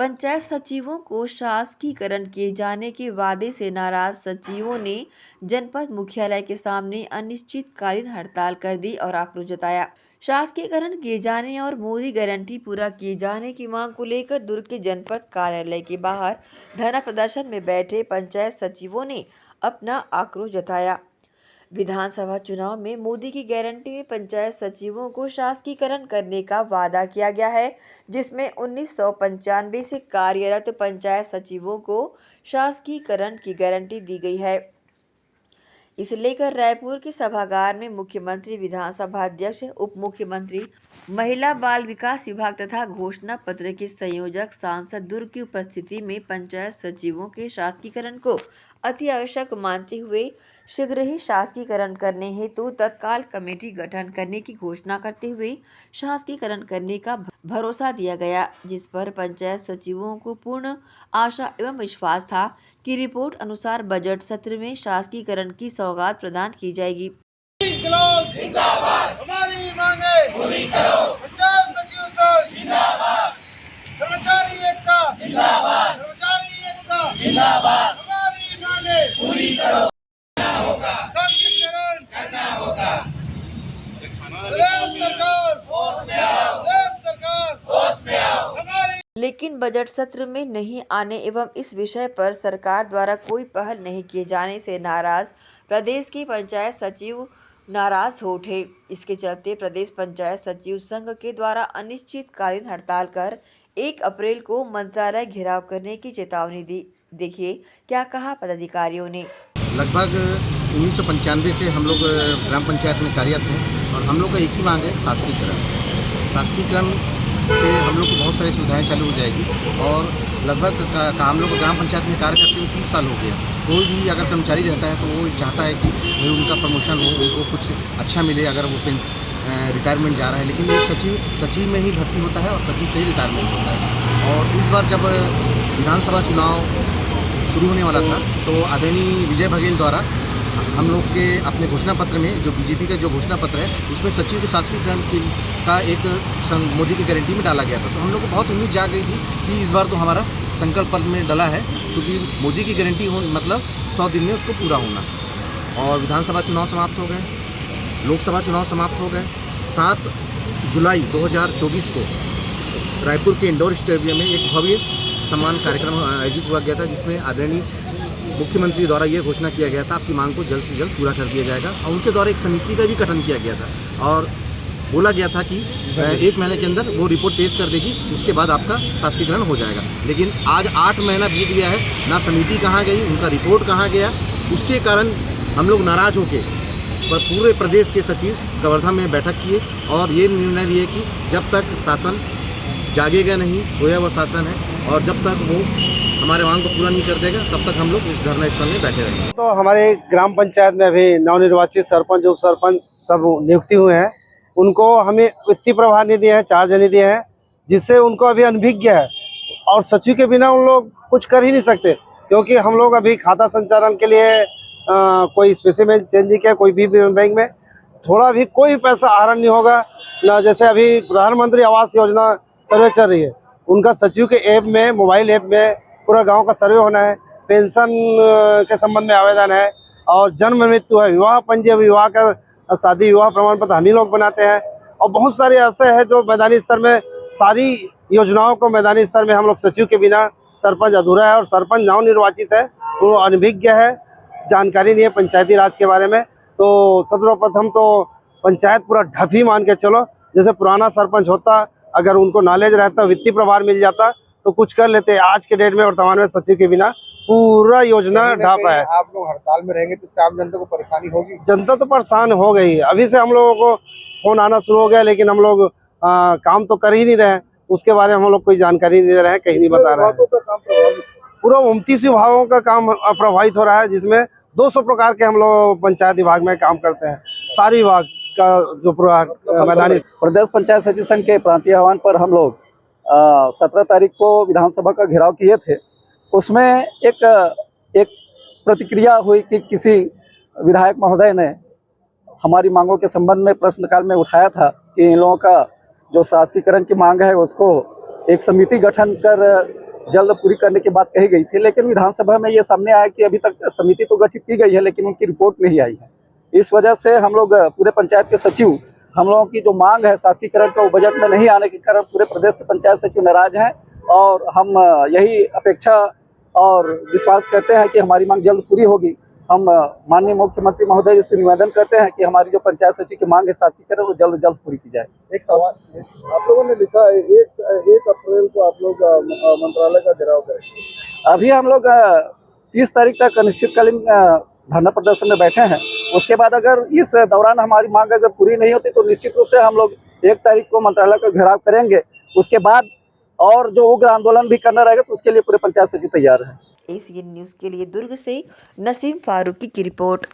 पंचायत सचिवों को शासकीकरण किए जाने के वादे से नाराज सचिवों ने जनपद मुख्यालय के सामने अनिश्चितकालीन हड़ताल कर दी और आक्रोश जताया। शासकीकरण किए जाने और मोदी गारंटी पूरा किए जाने की मांग को लेकर दुर्ग के जनपद कार्यालय के बाहर धरना प्रदर्शन में बैठे पंचायत सचिवों ने अपना आक्रोश जताया। विधानसभा चुनाव में मोदी की गारंटी में पंचायत सचिवों को शासकीकरण करने का वादा किया गया है, जिसमें 1995 से कार्यरत पंचायत सचिवों को शासकीकरण की गारंटी दी गई है। इसे लेकर रायपुर के सभागार में मुख्यमंत्री, विधानसभा अध्यक्ष, उप मुख्यमंत्री, महिला बाल विकास विभाग तथा घोषणा पत्र के संयोजक सांसद दुर्ग की उपस्थिति में पंचायत सचिवों के शासकीकरण को अति आवश्यक मानते हुए शीघ्र ही शासकीकरण करने हेतु तत्काल कमेटी गठन करने की घोषणा करते हुए शासकीकरण करने का भरोसा दिया गया, जिस पर पंचायत सचिवों को पूर्ण आशा एवं विश्वास था कि रिपोर्ट अनुसार बजट सत्र में शासकीकरण की सौगात प्रदान की जाएगी। जिंदाबाद, हमारी मांगे पूरी करो। पंचायत सचिव संघ जिंदाबाद, कर्मचारी एकता जिंदाबाद, कर्मचारी एकता जिंदाबाद, हमारी मांगे पूरी करो। करना होगा, शासकीकरण करना होगा। प्रदेश सरकार होश में आओ, प्रदेश सरकार होश में आओ। हमारी लेकिन बजट सत्र में नहीं आने एवं इस विषय पर सरकार द्वारा कोई पहल नहीं किए जाने से नाराज प्रदेश के पंचायत सचिव नाराज हो उठे। इसके चलते प्रदेश पंचायत सचिव संघ के द्वारा अनिश्चितकालीन हड़ताल कर 1 अप्रैल को मंत्रालय घेराव करने की चेतावनी दी। देखिए क्या कहा पदाधिकारियों ने। लगभग 1995 से हम लोग ग्राम पंचायत में कार्यरत हैं और हम लोग का एक ही मांग है, शासकीकरण। शासकीकरण से हम लोग को बहुत सारी सुविधाएं चालू हो जाएगी और लगभग हम लोग ग्राम पंचायत में कार्य करते हुए 30 साल हो गया। कोई भी अगर कर्मचारी रहता है तो वो चाहता है कि उनका प्रमोशन हो, उनको कुछ अच्छा मिले अगर वो रिटायरमेंट जा रहा है। लेकिन ये सचिव में ही भर्ती होता है और सचिव से ही रिटायरमेंट होता है। और इस बार जब विधानसभा चुनाव शुरू होने वाला था तो आदरणीय विजय बघेल द्वारा हम लोग के अपने घोषणा पत्र में, जो बीजेपी का जो घोषणा पत्र है, उसमें सचिव के शासकीकरण का एक मोदी की गारंटी में डाला गया था। तो हम लोग को बहुत उम्मीद जाग गई थी कि इस बार तो हमारा संकल्प पत्र में डला है, क्योंकि मोदी की गारंटी हो मतलब 100 दिन में उसको पूरा होना। और विधानसभा चुनाव समाप्त हो गए, लोकसभा चुनाव समाप्त हो गए। 7 जुलाई 2024 को रायपुर के इंडोर स्टेडियम में एक भव्य सम्मान कार्यक्रम आयोजित हुआ गया था, जिसमें आदरणीय मुख्यमंत्री द्वारा ये घोषणा किया गया था आपकी मांग को जल्द से जल्द पूरा कर दिया जाएगा। और उनके द्वारा एक समिति का भी गठन किया गया था और बोला गया था कि 1 महीने के अंदर वो रिपोर्ट पेश कर देगी, उसके बाद आपका शासकीकरण हो जाएगा। लेकिन आज 8 महीना बीत गया है, ना समिति कहाँ गई, उनका रिपोर्ट कहाँ गया। उसके कारण हम लोग नाराज होकर पूरे प्रदेश के सचिव कवर्धा में बैठक किए और ये निर्णय लिए कि जब तक शासन जागेगा नहीं, सोया हुआ शासन है, और जब तक वो हमारे मांग को पूरा नहीं कर देगा तब तक हम लोग इस धरना स्थल में बैठे रहेंगे। तो हमारे ग्राम पंचायत में अभी नवनिर्वाचित सरपंच, उप सरपंच सब नियुक्ति हुए हैं। उनको हमें वित्तीय प्रभार नहीं दिए हैं, 4 जने दिए हैं, जिससे उनको अभी अनभिज्ञ है और सचिव के बिना उन लोग कुछ कर ही नहीं सकते, क्योंकि हम लोग अभी खाता संचालन के लिए कोई स्पेसिमेन चेंज नहीं किया। कोई भी बैंक में थोड़ा भी कोई पैसा आहरण नहीं होगा ना। जैसे अभी प्रधानमंत्री आवास योजना सर्वे चल रही है, उनका सचिव के ऐप में, मोबाइल ऐप में पूरा गांव का सर्वे होना है। पेंशन के संबंध में आवेदन है और जन्म मृत्यु है, विवाह पंजीयन, विवाह का शादी विवाह प्रमाण पत्र हम ही लोग बनाते हैं। और बहुत सारे ऐसे हैं जो मैदानी स्तर में, सारी योजनाओं को मैदानी स्तर में हम लोग सचिव के बिना सरपंच अधूरा है। और सरपंच नवनिर्वाचित है, वो अनभिज्ञ है, जानकारी नहीं है पंचायती राज के बारे में। तो सर्वप्रथम तो पंचायत पूरा ढफी मान के चलो। जैसे पुराना सरपंच होता, अगर उनको नॉलेज रहता, वित्तीय प्रभार मिल जाता तो कुछ कर लेते। आज के डेट में वर्तमान में सचिव के बिना पूरा योजना ढापा है। आप लोग हड़ताल में रहेंगे तो इससे आम जनता को परेशानी होगी। जनता तो परेशान हो गई। अभी से हम लोगों को फोन आना शुरू हो गया, लेकिन हम लोग काम तो कर ही नहीं रहे। उसके बारे में हम लोग कोई जानकारी नहीं दे रहे हैं, कहीं नहीं बता रहे हैं। पूरा 29 विभागों का काम प्रभावित हो रहा है, जिसमें 200 प्रकार के हम लोग पंचायत विभाग में काम करते हैं। सारी विभाग का जो पूरा मैदानी प्रदेश पंचायत सचिव संघ के प्रांतीय आह्वान पर हम लोग 17 तारीख को विधानसभा का घेराव किए थे। उसमें एक प्रतिक्रिया हुई कि किसी विधायक महोदय ने हमारी मांगों के संबंध में प्रश्नकाल में उठाया था कि इन लोगों का जो शासकीकरण की मांग है उसको एक समिति गठन कर जल्द पूरी करने की बात कही गई थी, लेकिन विधानसभा में ये सामने आया कि अभी तक समिति तो गठित की गई है लेकिन उनकी रिपोर्ट नहीं आई है। इस वजह से हम लोग पूरे पंचायत के सचिव, हम लोगों की जो मांग है शासकीकरण का, वो बजट में नहीं आने के कारण पूरे प्रदेश के पंचायत सचिव नाराज हैं और हम यही अपेक्षा और विश्वास करते हैं कि हमारी मांग जल्द पूरी होगी। हम माननीय मुख्यमंत्री महोदय से निवेदन करते हैं कि हमारी जो पंचायत सचिव की मांग है शासकीकरण, वो जल्द जल्द पूरी की जाए। एक सवाल आप लोगों ने लिखा है 1 अप्रैल को आप लोग मंत्रालय का घेराव करेंगे। अभी हम लोग 30 तारीख तक अनिश्चितकालीन धरना प्रदर्शन में बैठे हैं। उसके बाद अगर इस दौरान हमारी मांग अगर पूरी नहीं होती तो निश्चित रूप से हम लोग 1 तारीख को मंत्रालय का घेराव करेंगे। उसके बाद और जो उग्र आंदोलन भी करना रहेगा तो उसके लिए पूरे पंचायत सचिव तैयार है। एसीएन न्यूज़ के लिए दुर्ग से नसीम फारूकी की रिपोर्ट।